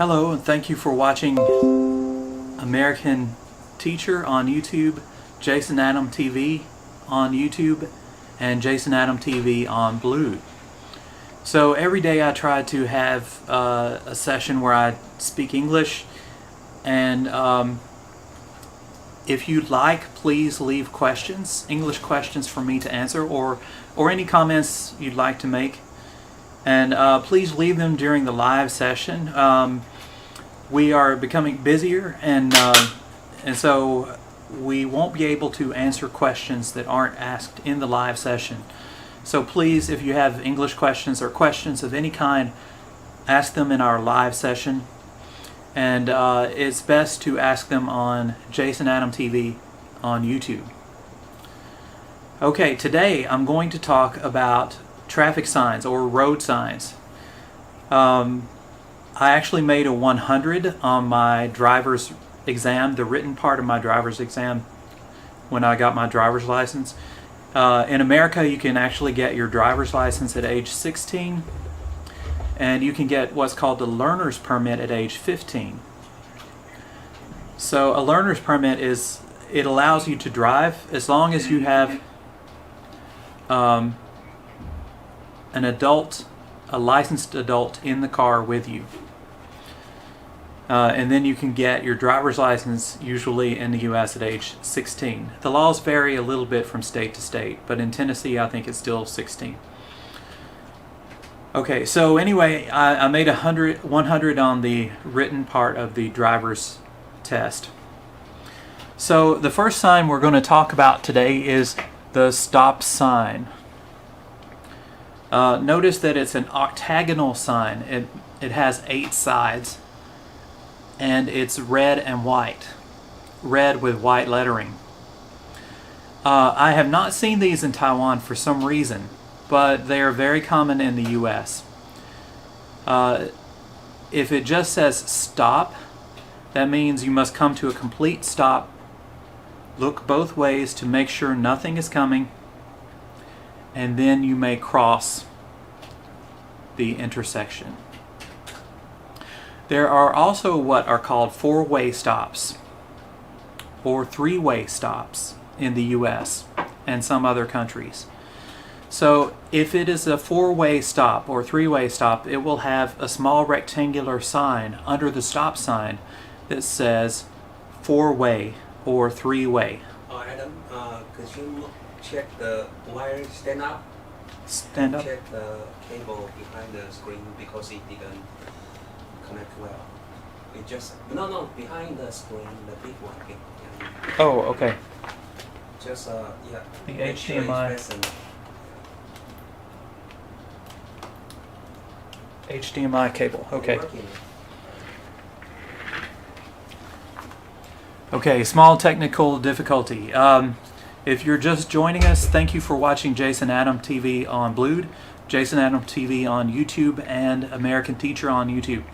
Hello, and thank you for watching American Teacher on YouTube, Jason Adam TV on YouTube, and Jason Adam TV on Blue. So every day I try to have a session where I speak English, and if you'd like, please leave questions, English questions for me to answer, or any comments you'd like to make. And please leave them during the live session. We are becoming busier, and so we won't be able to answer questions that aren't asked in the live session. So please, if you have English questions or questions of any kind, ask them in our live session. And it's best to ask them on Jason Adam TV on YouTube. Okay, today I'm going to talk about traffic signs or road signs. I actually made a 100 on my driver's exam, the written part of my driver's exam, when I got my driver's license. In America, you can actually get your driver's license at age 16, and you can get what's called the learner's permit at age 15. So a learner's permit it allows you to drive as long as you have a licensed adult in the car with you. And then you can get your driver's license usually in the U.S. at age 16. The laws vary a little bit from state to state, but in Tennessee I think it's still 16. Okay, so anyway, I made 100 on the written part of the driver's test. So the first sign we're going to talk about today is the stop sign. Notice that it's an octagonal sign. It has 8 sides, and it's red and white. Red with white lettering. I have not seen these in Taiwan for some reason, but they are very common in the U.S. If it just says stop, that means you must come to a complete stop, look both ways to make sure nothing is coming, and then you may cross the intersection. There are also what are called four-way stops or three-way stops in the U.S. and some other countries. So if it is a four-way stop or three-way stop, it will have a small rectangular sign under the stop sign that says four-way or three-way. Adam, could you check the wire stand up? Stand up? Check the cable behind the screen because it didn't connect well. It just, no, behind the screen, the big one. Oh, okay. Just, yeah. The HDMI. HDMI cable, okay. Okay, small technical difficulty. If you're just joining us, thank you for watching Jason Adam TV on Blue, Jason Adam TV on YouTube, and American Teacher on YouTube.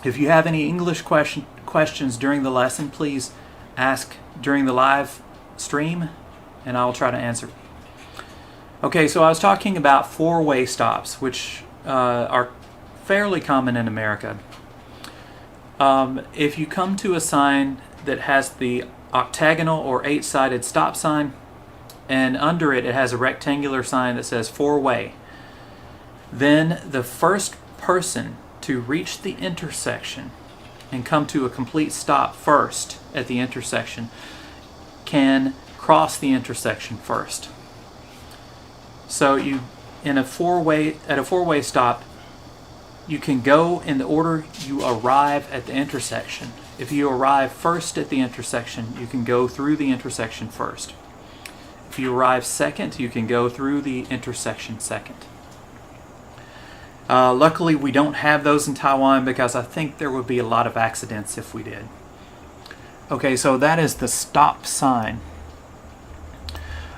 If you have any English questions during the lesson, please ask during the live stream, and I'll try to answer. Okay, so I was talking about four-way stops, which are fairly common in America. If you come to a sign that has the octagonal or 8-sided stop sign, and under it has a rectangular sign that says four-way, then the first person to reach the intersection and come to a complete stop first at the intersection can cross the intersection first. So at a four-way stop, you can go in the order you arrive at the intersection. If you arrive first at the intersection, you can go through the intersection first. If you arrive second, you can go through the intersection second. Luckily, we don't have those in Taiwan because I think there would be a lot of accidents if we did. Okay, so that is the stop sign.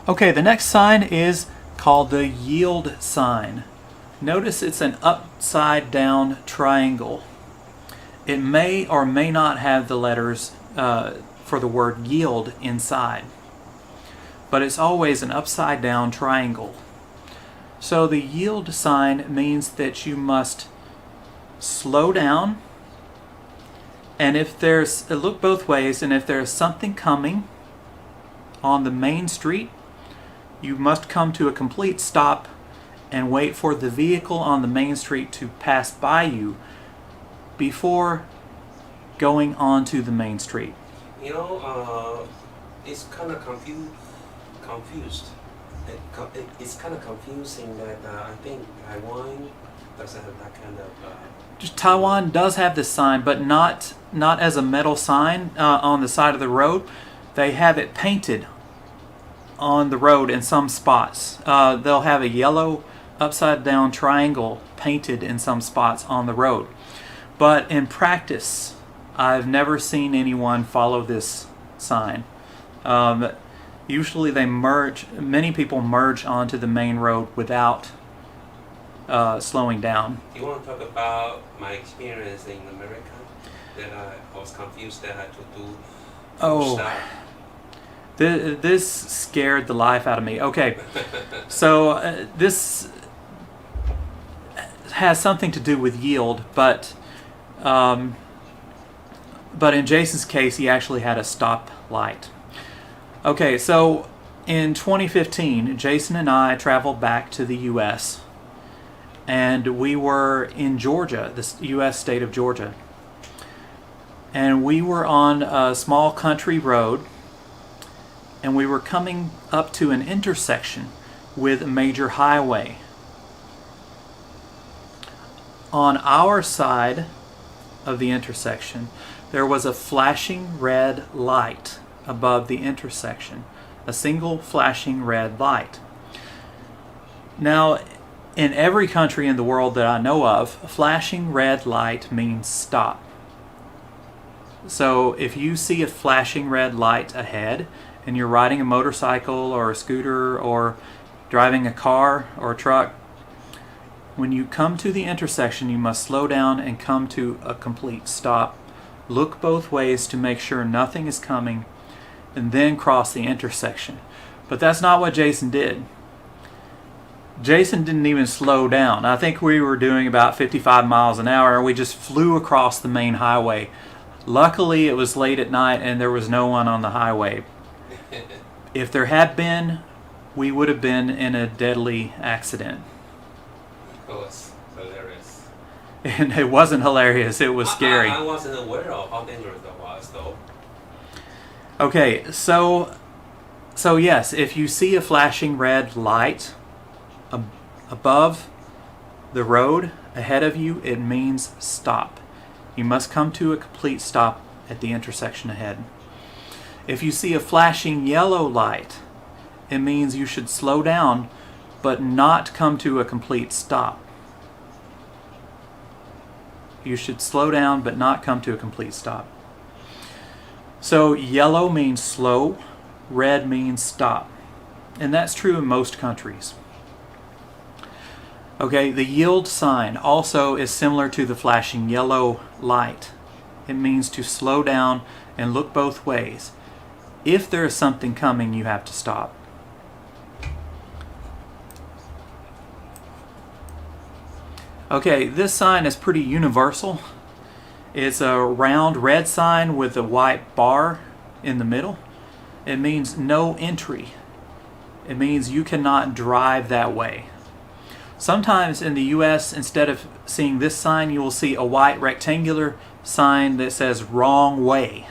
Okay, the next sign is called the yield sign. Notice it's an upside down triangle. It may or may not have the letters for the word yield inside, but it's always an upside down triangle. So the yield sign means that you must slow down And if there's, look both ways, and if there's something coming on the main street, you must come to a complete stop and wait for the vehicle on the main street to pass by you before going onto the main street. You know, it's kind of confused. It's kind of confusing that I think Taiwan doesn't have that kind of. Just Taiwan does have this sign, but not as a metal sign on the side of the road. They have it painted on the road in some spots. They'll have a yellow upside down triangle painted in some spots on the road. But in practice, I've never seen anyone follow this sign. Usually many people merge onto the main road without slowing down. You want to talk about my experience in America? That I was confused that I had to do full stop. This scared the life out of me. Okay, so this has something to do with yield, but in Jason's case, he actually had a stop light. Okay, so in 2015, Jason and I traveled back to the U.S., and we were in Georgia, the U.S. state of Georgia. And we were on a small country road, and we were coming up to an intersection with a major highway. On our side of the intersection, there was a flashing red light above the intersection, a single flashing red light. Now, in every country in the world that I know of, a flashing red light means stop. So if you see a flashing red light ahead and you're riding a motorcycle or a scooter or driving a car or a truck, when you come to the intersection, you must slow down and come to a complete stop. Look both ways to make sure nothing is coming, and then cross the intersection. But that's not what Jason did. Jason didn't even slow down. I think we were doing about 55 miles an hour, and we just flew across the main highway. Luckily, it was late at night and there was no one on the highway. If there had been, we would have been in a deadly accident. It was hilarious. And it wasn't hilarious, it was scary. I wasn't aware of how dangerous that was, though. Okay, so yes, if you see a flashing red light above the road ahead of you, it means stop. You must come to a complete stop at the intersection ahead. If you see a flashing yellow light, it means you should slow down but not come to a complete stop. You should slow down but not come to a complete stop. So yellow means slow, red means stop. And that's true in most countries. Okay, the yield sign also is similar to the flashing yellow light. It means to slow down and look both ways. If there is something coming, you have to stop. Okay, this sign is pretty universal. It's a round red sign with a white bar in the middle. It means no entry. It means you cannot drive that way. Sometimes in the U.S., instead of seeing this sign, you will see a white rectangular sign that says wrong way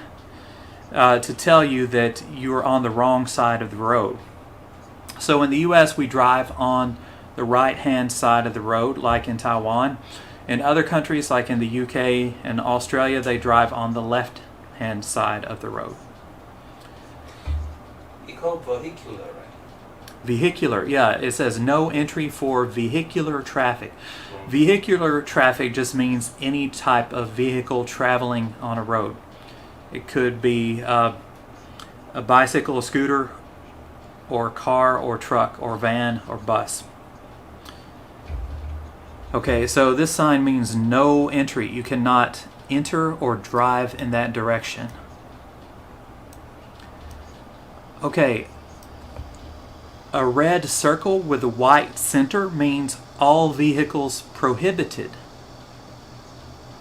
to tell you that you are on the wrong side of the road. So in the U.S., we drive on the right-hand side of the road, like in Taiwan. In other countries, like in the UK and Australia, they drive on the left-hand side of the road. You call vehicular, right? Vehicular, yeah. It says no entry for vehicular traffic. Vehicular traffic just means any type of vehicle traveling on a road. It could be a bicycle, a scooter, or car, or truck, or van, or bus. Okay, so this sign means no entry. You cannot enter or drive in that direction. Okay, a red circle with a white center means all vehicles prohibited.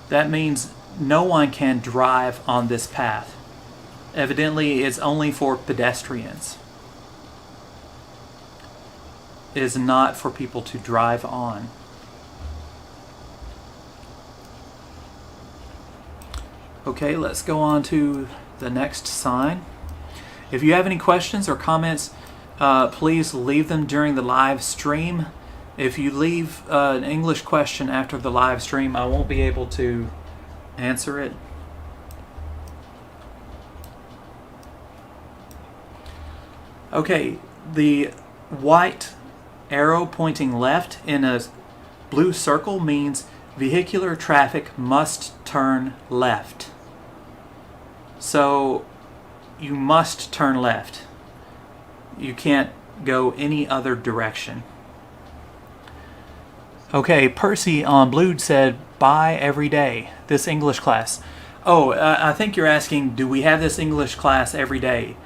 That means no one can drive on this path. Evidently, it's only for pedestrians. It is not for people to drive on. Okay, let's go on to the next sign. If you have any questions or comments, please leave them during the live stream. If you leave an English question after the live stream, I won't be able to answer it. Okay, the white arrow pointing left in a blue circle means vehicular traffic must turn left. So you must turn left. You can't go any other direction. Okay, Percy on blue said, "Bye every day, this English class." Oh, I think you're asking, do we have this English class every day?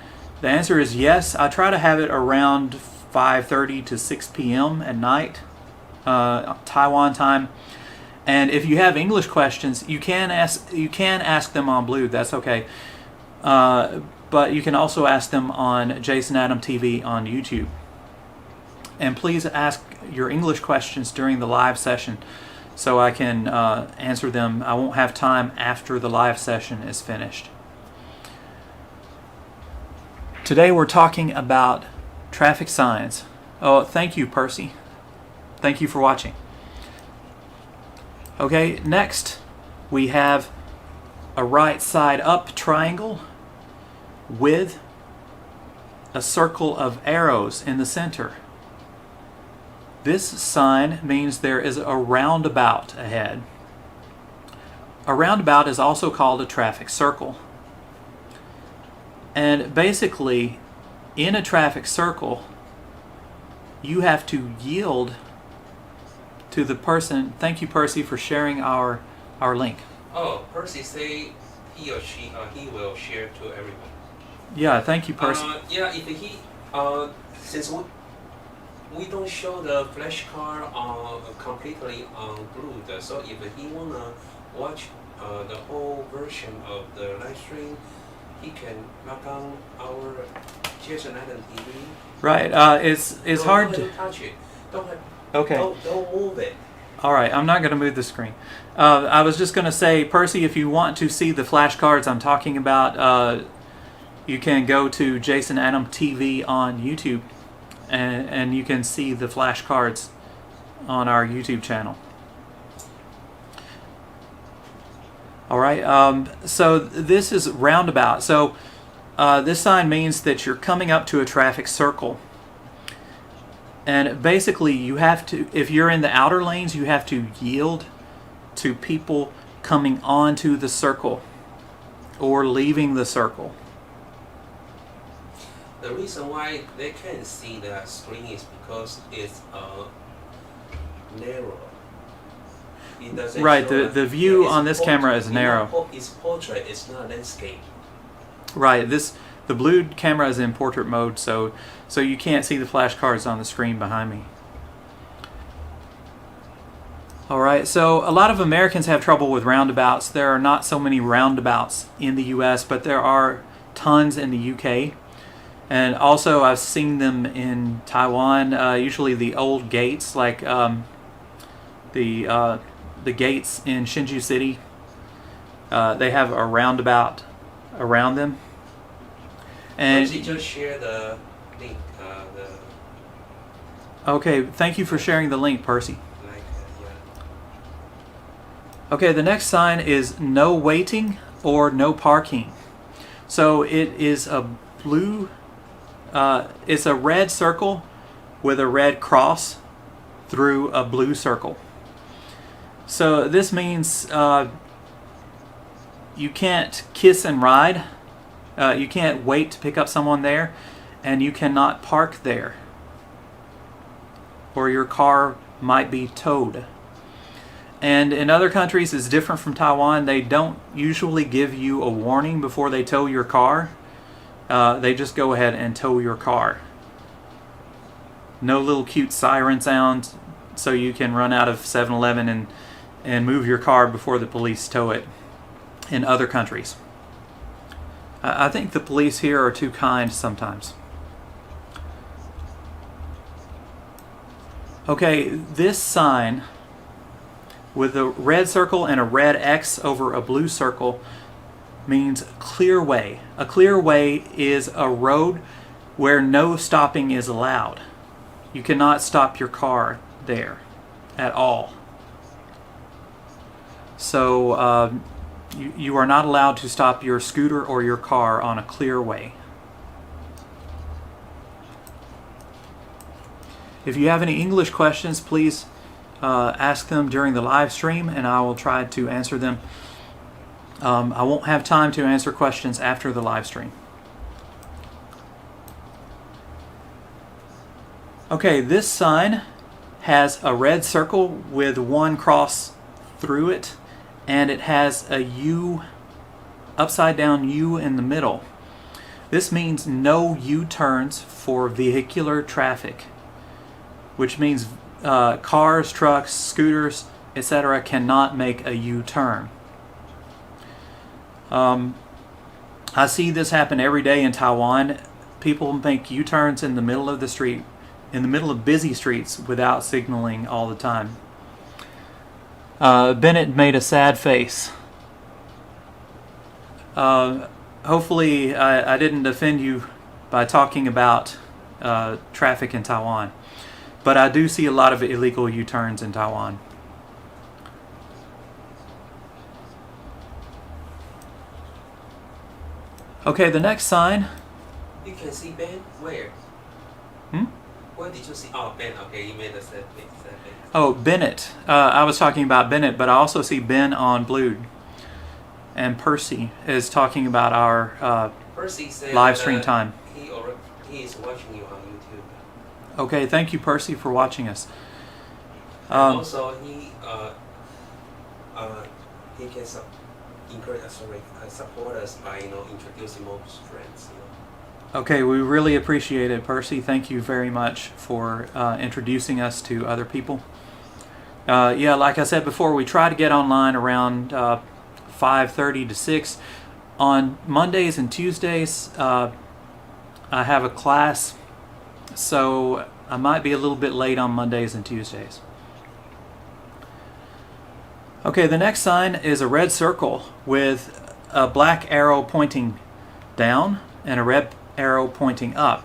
The answer is yes. I try to have it around 5:30 to 6 p.m. at night, Taiwan time. And if you have English questions, you can ask them on blue. That's okay. But you can also ask them on Jason Adam TV on YouTube. And please ask your English questions during the live session so I can answer them. I won't have time after the live session is finished. Today we're talking about traffic signs. Oh, thank you, Percy. Thank you for watching. Okay, next we have a right side up triangle with a circle of arrows in the center. This sign means there is a roundabout ahead. A roundabout is also called a traffic circle. And basically, in a traffic circle, you have to yield to the person. Thank you, Percy, for sharing our link. Oh, Percy say he or she he will share to everyone. Yeah, thank you, Percy. Yeah, if he since we don't show the flashcard completely unglued, so if he wanna watch the whole version of the live stream, he can log on our Jason Adam TV. Right. It's hard to touch it. Okay. Don't move it. All right, I'm not going to move the screen. I was just going to say, Percy, if you want to see the flashcards I'm talking about, you can go to Jason Adam TV on YouTube, and you can see the flashcards on our YouTube channel. All right, so this is roundabout. So this sign means that you're coming up to a traffic circle. And basically, you have to, if you're in the outer lanes, you have to yield to people coming onto the circle or leaving the circle. The reason why they can't see the screen is because it's narrow. It doesn't right, show the view on this camera is narrow. It's portrait, it's not landscape. Right, the blue camera is in portrait mode, so you can't see the flashcards on the screen behind me. Alright, so a lot of Americans have trouble with roundabouts. There are not so many roundabouts in the US, but there are tons in the UK. And also I've seen them in Taiwan, usually the old gates, like the gates in Hsinchu City. They have a roundabout around them. And just share the link. Okay, thank you for sharing the link, Percy. Yeah. Okay, the next sign is no waiting or no parking. So it is a blue, it's a red circle with a red cross through a blue circle. So this means you can't kiss and ride. You can't wait to pick up someone there, and you cannot park there, or your car might be towed. And in other countries, it's different from Taiwan. They don't usually give you a warning before they tow your car. They just go ahead and tow your car. No little cute siren sound so you can run out of 7-Eleven and move your car before the police tow it. in other countries. I think the police here are too kind sometimes. Okay, this sign with a red circle and a red X over a blue circle means clear way. A clear way is a road where no stopping is allowed. You cannot stop your car there at all. So you are not allowed to stop your scooter or your car on a clear way. If you have any English questions, please ask them during the live stream and I will try to answer them. I won't have time to answer questions after the live stream. Okay, this sign has a red circle with one cross through it, and it has a U, upside down U in the middle. This means no U-turns for vehicular traffic, which means cars, trucks, scooters, etc. cannot make a U-turn. I see this happen every day in Taiwan. People make U-turns in the middle of the street, in the middle of busy streets without signaling all the time. Bennett made a sad face. Hopefully I didn't offend you by talking about traffic in Taiwan. But I do see a lot of illegal U-turns in Taiwan. Okay, the next sign. You can see Ben where? Where did you see? Oh, Ben. Okay, you made a sad face. Oh, Bennett. I was talking about Bennett, but I also see Ben on blue. And Percy is talking about our Percy said live stream time. He is watching you on YouTube. Okay, thank you, Percy, for watching us. Also, he can support us by introducing more friends. Okay, we really appreciate it, Percy. Thank you very much for introducing us to other people. Yeah, like I said before, we try to get online around 5:30 to 6. On Mondays and Tuesdays, I have a class, so I might be a little bit late on Mondays and Tuesdays. Okay, the next sign is a red circle with a black arrow pointing down and a red arrow pointing up.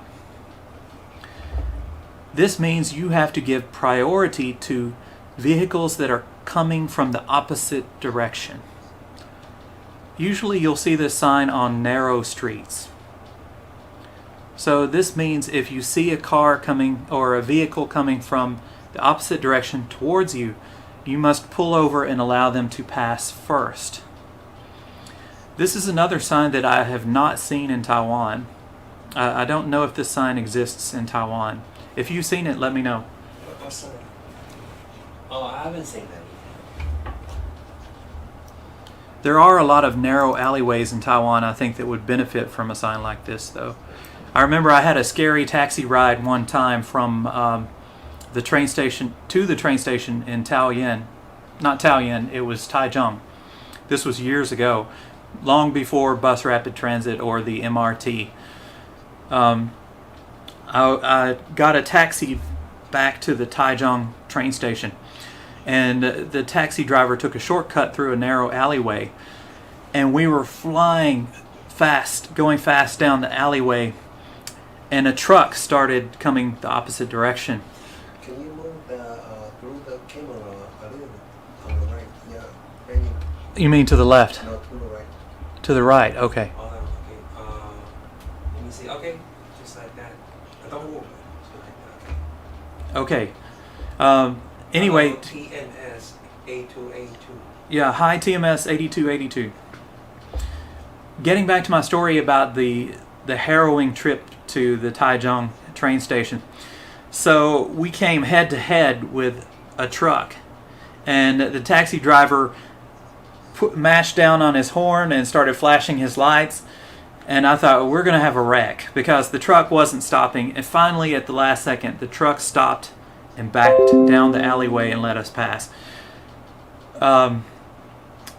This means you have to give priority to vehicles that are coming from the opposite direction. Usually you'll see this sign on narrow streets. So this means if you see a car coming or a vehicle coming from the opposite direction towards you, you must pull over and allow them to pass first. This is another sign that I have not seen in Taiwan. I don't know if this sign exists in Taiwan. If you've seen it, let me know. Oh, I haven't seen that. There are a lot of narrow alleyways in Taiwan, I think, that would benefit from a sign like this, though. I remember I had a scary taxi ride one time from the train station to the train station in Taoyuan. Not Taoyuan, it was Taichung. This was years ago, long before bus rapid transit or the MRT. I got a taxi back to the Taichung train station, and the taxi driver took a shortcut through a narrow alleyway, and we were flying fast, going fast down the alleyway, and a truck started coming the opposite direction. Can you move through the camera a little bit on the right? Yeah, maybe. You mean to the left? No, to the right. To the right, okay. Okay. Let me see. Okay, just like that. Don't move. Just like that. Okay. Anyway. TMS 8282. Yeah, hi TMS 8282. Getting back to my story about the harrowing trip to the Taichung train station. So we came head to head with a truck, and the taxi driver mashed down on his horn and started flashing his lights, and I thought, well, we're going to have a wreck because the truck wasn't stopping, and finally at the last second the truck stopped and backed down the alleyway and let us pass.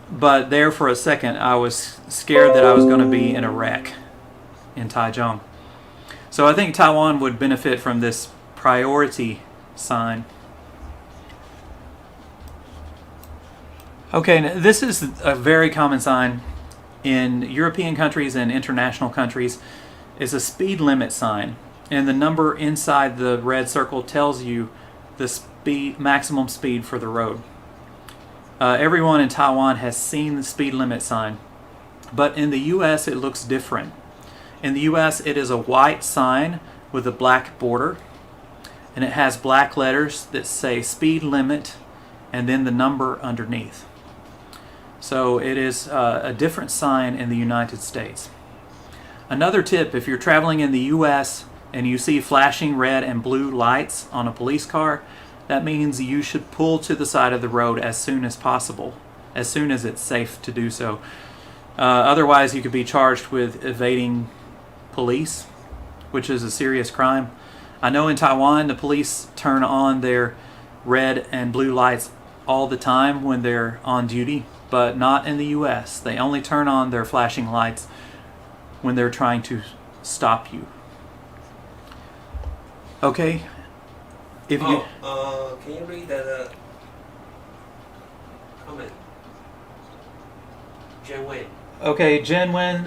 But there for a second, I was scared that I was going to be in a wreck in Taichung. So I think Taiwan would benefit from this priority sign. Okay, now this is a very common sign in European countries and international countries. It's a speed limit sign, and the number inside the red circle tells you the maximum speed for the road. Everyone in Taiwan has seen the speed limit sign, but in the US it looks different. In the US it is a white sign with a black border, and it has black letters that say speed limit and then the number underneath. So it is a different sign in the United States. Another tip, if you're traveling in the US and you see flashing red and blue lights on a police car, that means you should pull to the side of the road as soon as possible, as soon as it's safe to do so. Otherwise, you could be charged with evading police, which is a serious crime. I know in Taiwan, the police turn on their red and blue lights all the time when they're on duty, but not in the US. They only turn on their flashing lights when they're trying to stop you. Okay? If you can you read the comment? Jen Wen. Okay, Jen Wen,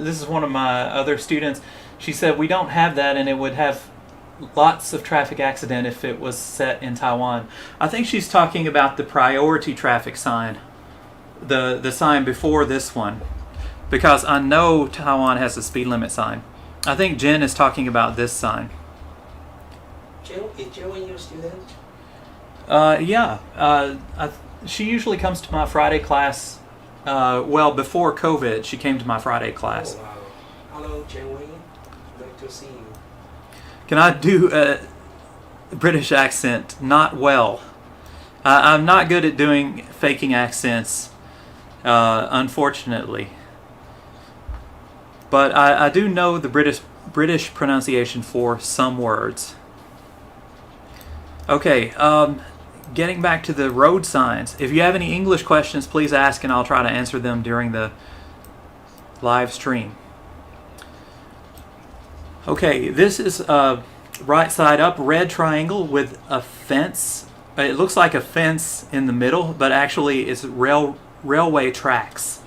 this is one of my other students. She said we don't have that, and it would have lots of traffic accident if it was set in Taiwan. I think she's talking about the priority traffic sign, the sign before this one, because I know Taiwan has a speed limit sign. I think Jen is talking about this sign. Is Jen Wen your student? Yeah. She usually comes to my Friday class. Well, before COVID, she came to my Friday class. Oh, wow. Hello, Jen Wen. Nice to see you. Can I do a British accent? Not well. I'm not good at doing faking accents, unfortunately. But I do know the British pronunciation for some words. Okay, getting back to the road signs. If you have any English questions, please ask and I'll try to answer them during the live stream. Okay, this is a right side up red triangle with a fence. It looks like a fence in the middle, but actually it's railway tracks.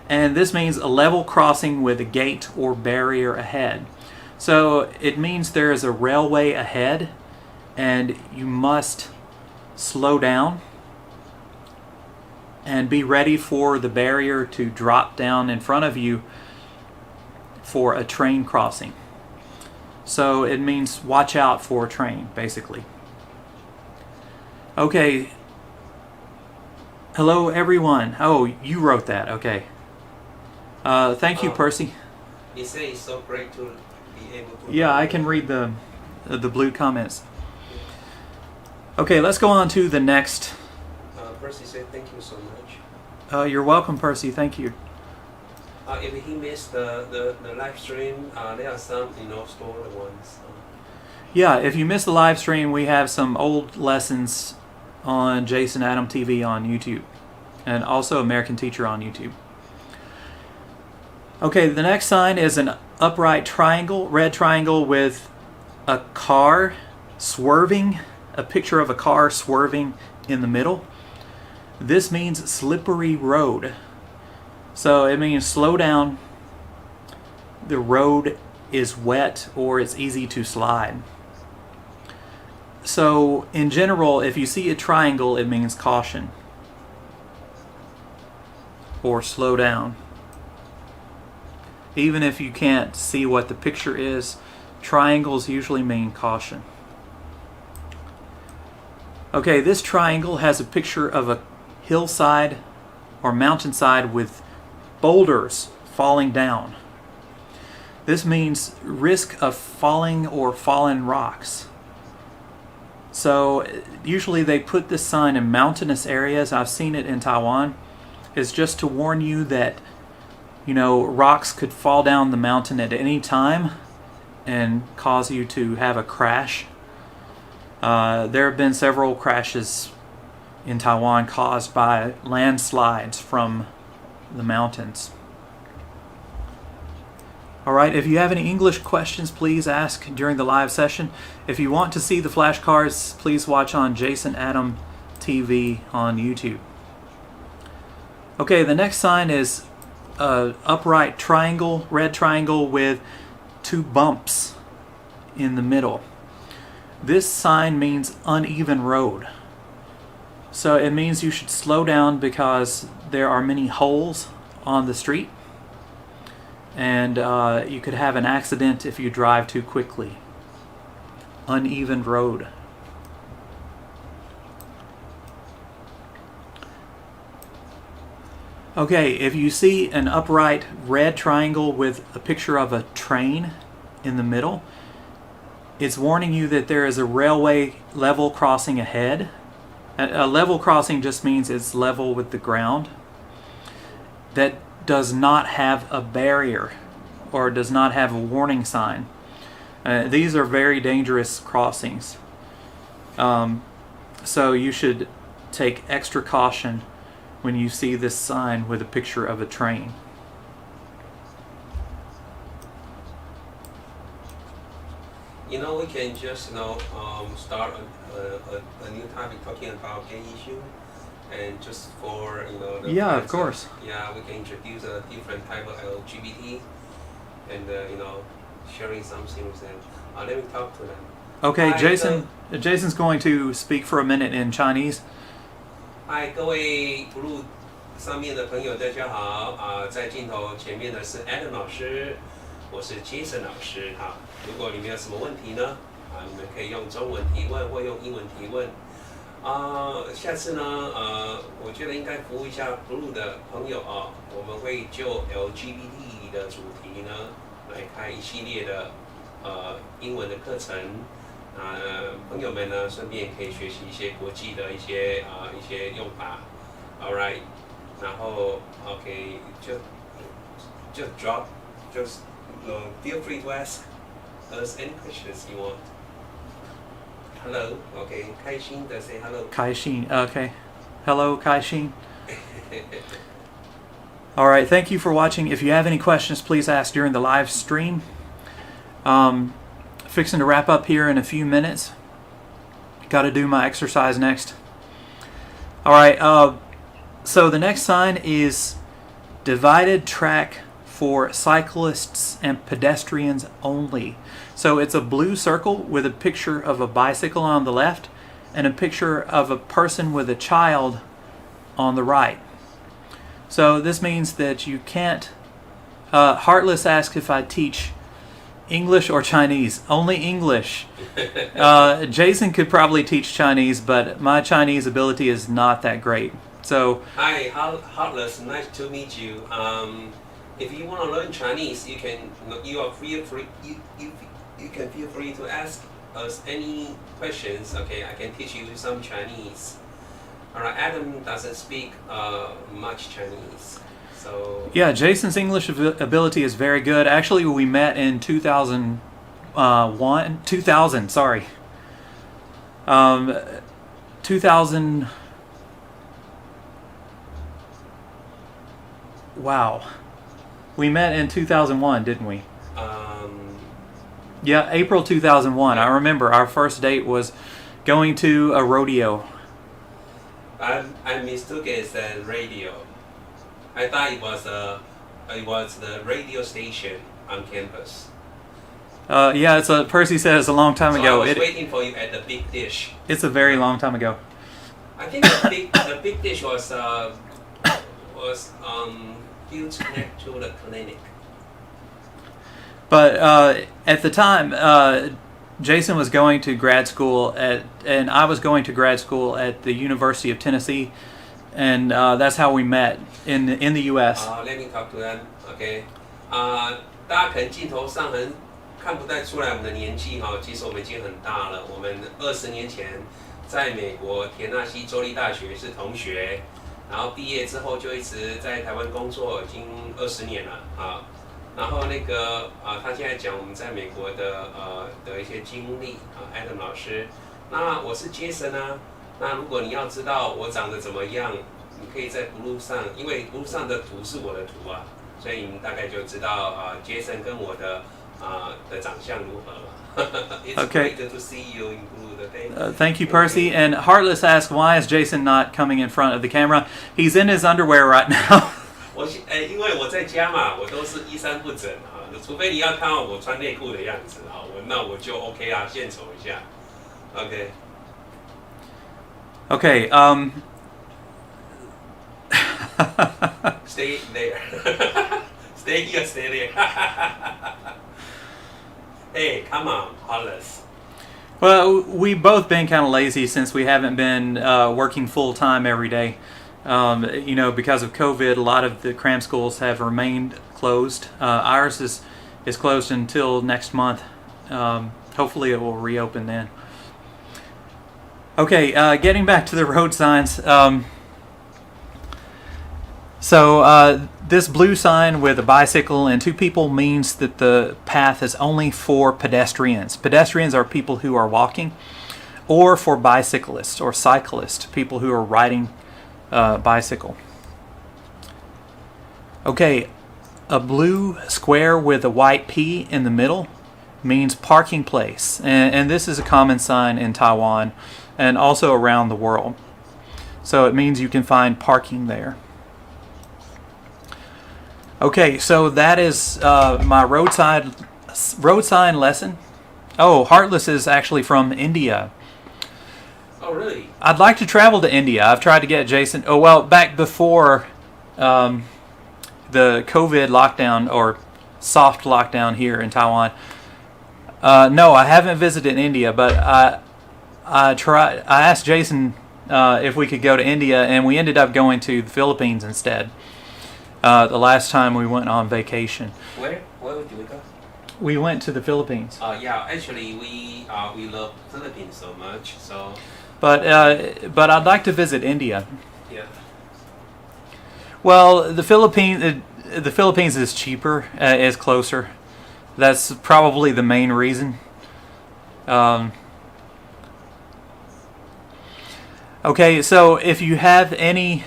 And this means a level crossing with a gate or barrier ahead. So it means there is a railway ahead and you must slow down and be ready for the barrier to drop down in front of you for a train crossing. So it means watch out for a train, basically. Okay. Hello, everyone. Oh, you wrote that. Okay. Thank you, Percy. You say it's so great to be able to... Yeah, I can read the blue comments. Okay, let's go on to the next. Percy said thank you so much. You're welcome, Percy. Thank you. If he missed the live stream, there are some stored ones. Yeah, if you missed the live stream, we have some old lessons on Jason Adam TV on YouTube, and also American Teacher on YouTube. Okay, the next sign is an upright triangle, red triangle with a car swerving, a picture of a car swerving in the middle. This means slippery road. So it means slow down. The road is wet or it's easy to slide. So in general, if you see a triangle, it means caution or slow down. Even if you can't see what the picture is, triangles usually mean caution. Okay, this triangle has a picture of a hillside or mountainside with boulders falling down. This means risk of falling or fallen rocks. So usually they put this sign in mountainous areas. I've seen it in Taiwan. It's just to warn you that rocks could fall down the mountain at any time and cause you to have a crash. There have been several crashes in Taiwan caused by landslides from the mountains. All right, if you have any English questions, please ask during the live session. If you want to see the flashcards, please watch on Jason Adam TV on YouTube. Okay, the next sign is an upright triangle, red triangle with 2 bumps in the middle. This sign means uneven road. So it means you should slow down because there are many holes on the street, and you could have an accident if you drive too quickly. Uneven road. Okay, if you see an upright red triangle with a picture of a train in the middle, it's warning you that there is a railway level crossing ahead. A level crossing just means it's level with the ground. That does not have a barrier or does not have a warning sign. These are very dangerous crossings. So you should take extra caution when you see this sign with a picture of a train. We can just start a new topic talking about gay issue, and just for Yeah, of course. Yeah, we can introduce a different type of LGBT, and sharing something with them. Let me talk to them. Okay, Hi, Jason's going to speak for a minute in Chinese. 嗨，各位 Blue 上面的朋友，大家好在镜头前面的是 Adam 老师，我是 Jason 老师哈。如果你们有什么问题呢，你们可以用中文提问或用英文提问。下次呢，我觉得应该服务一下 Blue 的朋友我们会就 LGBT 的主题呢，来开一系列的英文的课程。朋友们呢，顺便可以学习一些国际的一些用法 ，All right， 然后 OK， 就 drop， just feel free to ask us any questions you want. Hello, OK， 开心的 say hello. 开心, okay. Hello, 开心. All right, thank you for watching. If you have any questions, please ask during the live stream. Fixing to wrap up here in a few minutes. Got to do my exercise next. All right, so the next sign is divided track for cyclists and pedestrians only. So it's a blue circle with a picture of a bicycle on the left and a picture of a person with a child on the right. So this means that you can't... Heartless asked if I teach English or Chinese. Only English. Jason could probably teach Chinese, but my Chinese ability is not that great. So hi, Heartless, nice to meet you. If you want to learn Chinese, you can feel free to ask us any questions. Okay, I can teach you some Chinese. Alright, Adam doesn't speak much Chinese. So yeah, Jason's English ability is very good. Actually, we met in 2000, sorry. 2000, wow. We met in 2001, didn't we? Yeah, April 2001. I remember our first date was going to a rodeo. I mistook it as a radio. I thought it was the radio station on campus. Yeah, Percy said it's a long time ago. I was waiting for you at the Big Dish. It's a very long time ago. I think the Big Dish was built next to the clinic. But at the time, Jason was going to grad school and I was going to grad school at the University of Tennessee, and that's how we met in the U.S. Let me talk to them. OK， 大家可能镜头上看不太出来我们的年纪哈，其实我们已经很大了。我们20年前在美国田纳西州立大学是同学，然后毕业之后就一直在台湾工作，已经20年了啊。然后他现在讲我们在美国的一些经历啊 ，Adam 老师。那我是 Jason 啊，那如果你要知道我长得怎么样，你可以在 Blue 上，因为 Blue 上的图是我的图啊，所以你大概就知道Jason 跟我的的长相如何了。It's Okay. great to see you in Blue today. Thank you, Percy. And Heartless asks, why is Jason not coming in front of the camera? He's in his underwear right now. 因为我在家嘛，我都是衣衫不整除非你要看到我穿内裤的样子那我就 OK 献丑一下。OK. Okay. Stay there. Stay here, stay there. Hey, come on, Heartless. Well, we've both been kind of lazy since we haven't been working full time every day. Because of COVID, a lot of the cram schools have remained closed. Ours is closed until next month. Hopefully it will reopen then. Okay, getting back to the road signs. This blue sign with a bicycle and two people means that the path is only for pedestrians. Pedestrians are people who are walking, or for bicyclists or cyclists, people who are riding bicycle. Okay, a blue square with a white P in the middle means parking place, and this is a common sign in Taiwan and also around the world. So it means you can find parking there. Okay, so that is my road sign lesson. Oh, Heartless is actually from India. Oh, really? I'd like to travel to India. I've tried to get Jason. Oh, well, back before the COVID lockdown or soft lockdown here in Taiwan. No, I haven't visited India, but I asked Jason if we could go to India, and we ended up going to the Philippines instead. The last time we went on vacation. Where did we go? We went to the Philippines. Yeah, actually we love Philippines so much, so. But I'd like to visit India. Yeah. Well, the Philippines is cheaper, is closer. That's probably the main reason. Okay, so if you have any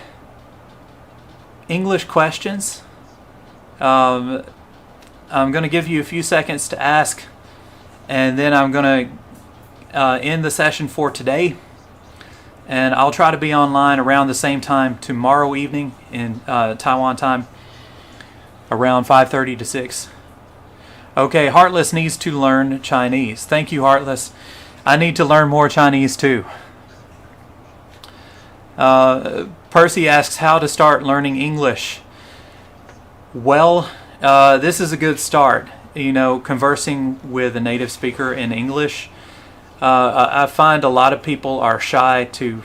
English questions, I'm going to give you a few seconds to ask, and then I'm going to end the session for today. And I'll try to be online around the same time tomorrow evening in Taiwan time, around 5:30 to 6. Okay, Heartless needs to learn Chinese. Thank you, Heartless. I need to learn more Chinese too. Percy asks how to start learning English. Well, this is a good start. Conversing with a native speaker in English. I find a lot of people are shy to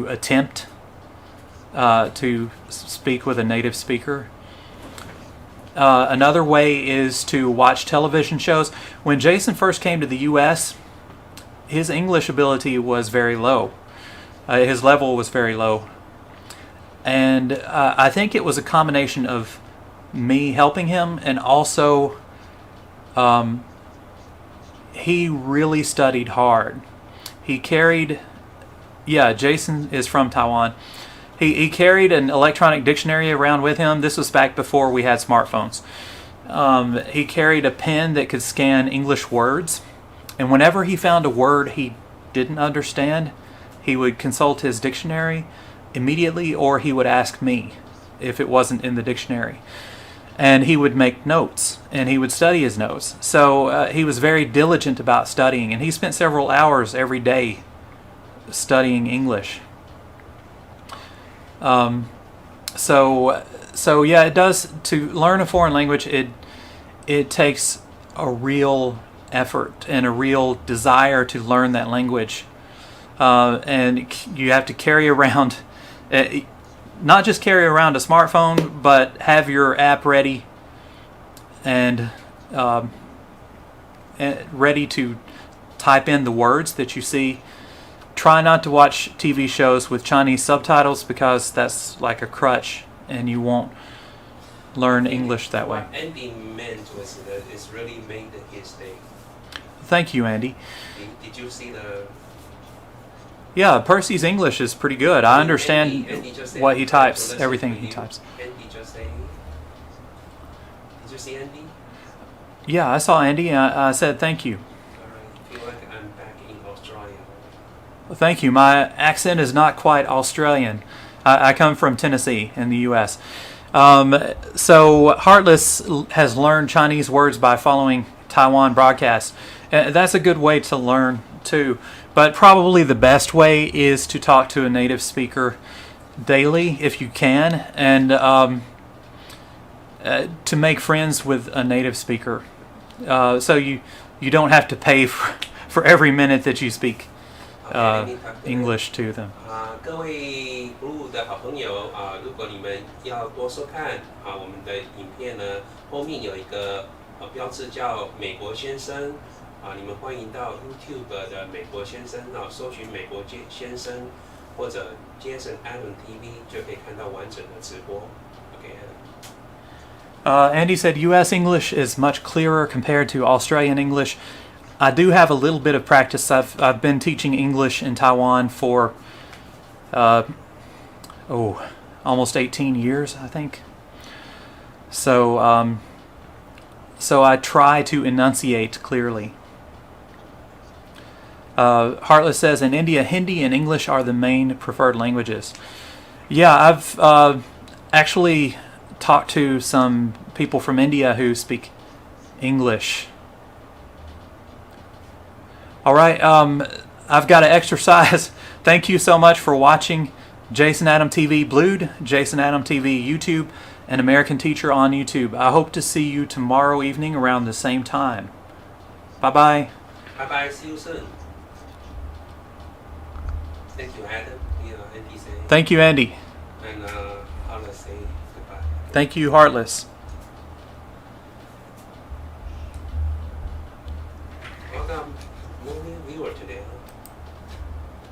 attempt to speak with a native speaker. Another way is to watch television shows. When Jason first came to the U.S., his English ability was very low. His level was very low. And I think it was a combination of me helping him and also he really studied hard. He carried, Jason is from Taiwan. He carried an electronic dictionary around with him. This was back before we had smartphones. He carried a pen that could scan English words. And whenever he found a word he didn't understand, he would consult his dictionary immediately, or he would ask me if it wasn't in the dictionary. And he would make notes, and he would study his notes. So he was very diligent about studying, and he spent several hours every day studying English. It does, to learn a foreign language, it takes a real effort and a real desire to learn that language. And you have to carry around, not just carry around a smartphone, but have your app ready and ready to type in the words that you see. Try not to watch TV shows with Chinese subtitles, because that's like a crutch and you won't learn English that way. What Andy meant was that it's really made his day. Thank you, Andy. Did you see the... Yeah, Percy's English is pretty good. I understand Andy just said, what he types, so let's everything see he you. types. Andy just saying. Did you see Andy? Yeah, I saw Andy and I said thank you. I feel like I'm back in Australia. Well, thank you. My accent is not quite Australian. I come from Tennessee in the U.S. So Heartless has learned Chinese words by following Taiwan broadcasts. That's a good way to learn too. But probably the best way is to talk to a native speaker daily if you can, and to make friends with a native speaker. So you don't have to pay for every minute that you speak English to them. 各位 Blue 的好朋友如果你们要多收看我们的影片呢，后面有一个标志叫美国先生你们欢迎到 YouTube 的美国先生搜寻美国先生或者 Jason Adam TV 就可以看到完整的直播。Okay, Andy said U.S. English is much clearer compared to Australian English. I do have a little bit of practice. I've been teaching English in Taiwan for almost 18 years, I think. So I try to enunciate clearly. Heartless says, in India, Hindi and English are the main preferred languages. Yeah, I've actually talked to some people from India who speak English. All right, I've got to exercise. Thank you so much for watching Jason Adam TV Blued, Jason Adam TV YouTube, and American Teacher on YouTube. I hope to see you tomorrow evening around the same time. Bye-bye. Bye-bye, see you soon. Thank you, Adam. Andy say. Thank you, Andy. And Heartless say goodbye. Thank you, Heartless. Welcome, movie viewer today.